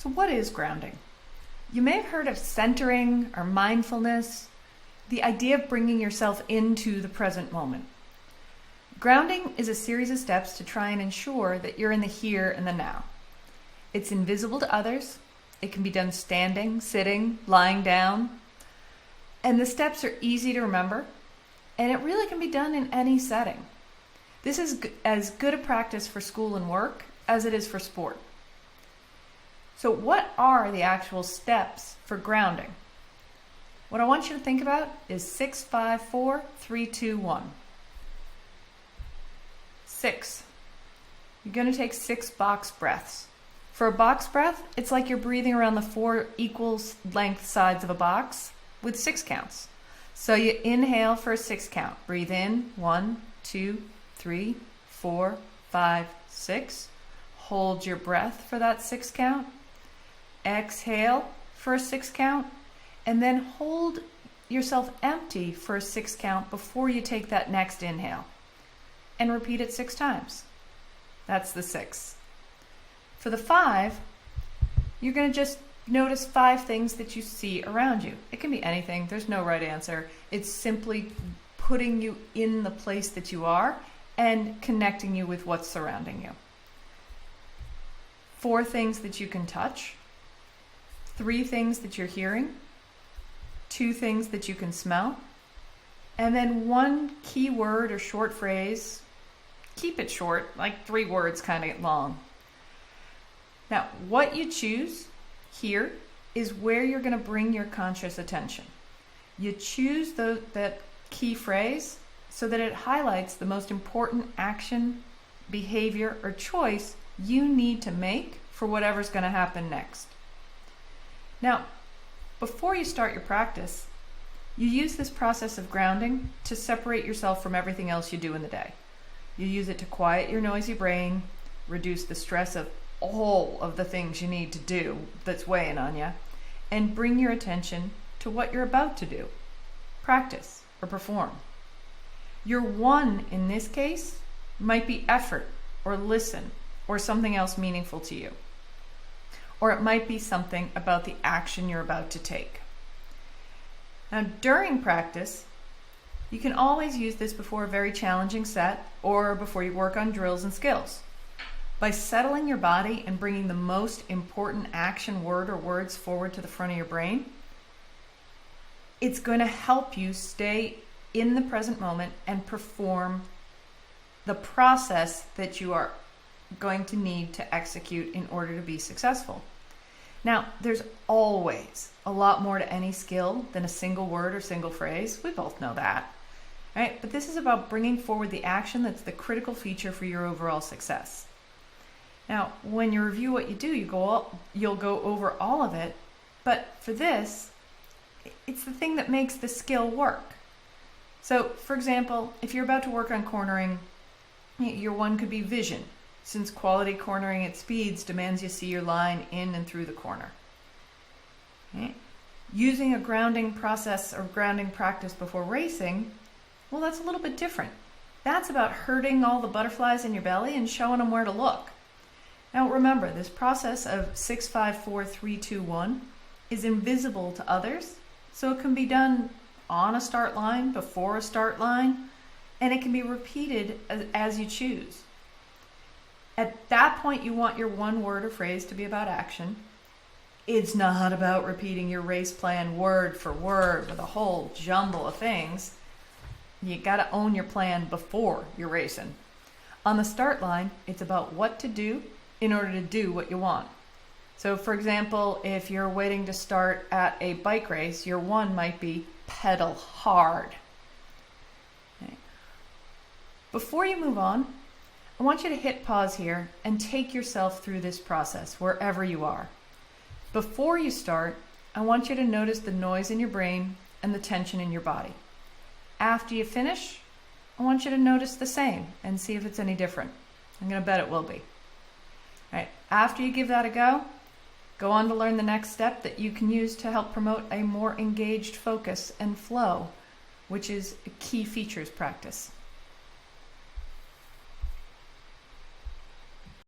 So what is grounding? You may have heard of centering or mindfulness, the idea of bringing yourself into the present moment. Grounding is a series of steps to try and ensure that you're in the here and the now. It's invisible to others. It can be done standing, sitting, lying down. And the steps are easy to remember, and it really can be done in any setting. This is as good a practice for school and work as it is for sport. So what are the actual steps for grounding? What I want you to think about is 6, 5, 4, 3, 2, 1. 6. You're going to take 6 box breaths. For a box breath, it's like you're breathing around the 4 equal length sides of a box with 6 counts. So you inhale for a 6 count. Breathe in, 1, 2, 3, 4, 5, 6. Hold your breath for that 6 count. Exhale for a 6 count, and then hold yourself empty for a 6 count before you take that next inhale. And repeat it 6 times. That's the 6. For the 5, you're going to just notice 5 things that you see around you. It can be anything. There's no right answer. It's simply putting you in the place that you are and connecting you with what's surrounding you. 4 things that you can touch. 3 things that you're hearing. 2 things that you can smell. And then 1 key word or short phrase. Keep it short, like 3 words kind of long. Now, what you choose here is where you're going to bring your conscious attention. You choose that key phrase so that it highlights the most important action, behavior, or choice you need to make for whatever's going to happen next. Now, before you start your practice, you use this process of grounding to separate yourself from everything else you do in the day. You use it to quiet your noisy brain, reduce the stress of all of the things you need to do that's weighing on you, and bring your attention to what you're about to do, practice, or perform. Your 1 in this case might be effort, or listen, or something else meaningful to you. Or it might be something about the action you're about to take. Now, during practice, you can always use this before a very challenging set or before you work on drills and skills. By settling your body and bringing the most important action word or words forward to the front of your brain, it's going to help you stay in the present moment and perform the process that you are going to need to execute in order to be successful. Now, there's always a lot more to any skill than a single word or single phrase. We both know that, right? But this is about bringing forward the action that's the critical feature for your overall success. Now, when you review what you do, you'll go over all of it, but for this, it's the thing that makes the skill work. So, for example, if you're about to work on cornering, your 1 could be vision, since quality cornering at speeds demands you see your line in and through the corner. Okay. Using a grounding process or grounding practice before racing, well, that's a little bit different. That's about herding all the butterflies in your belly and showing them where to look. Now remember, this process of 6, 5, 4, 3, 2, 1 is invisible to others, so it can be done on a start line, before a start line, and it can be repeated as you choose. At that point, you want your 1 word or phrase to be about action. It's not about repeating your race plan word for word with a whole jumble of things. You got to own your plan before you're racing. On the start line, it's about what to do in order to do what you want. So, for example, if you're waiting to start at a bike race, your 1 might be pedal hard. Okay. Before you move on, I want you to hit pause here and take yourself through this process wherever you are. Before you start, I want you to notice the noise in your brain and the tension in your body. After you finish, I want you to notice the same and see if it's any different. I'm going to bet it will be. All right, after you give that a go on to learn the next step that you can use to help promote a more engaged focus and flow, which is a key features practice.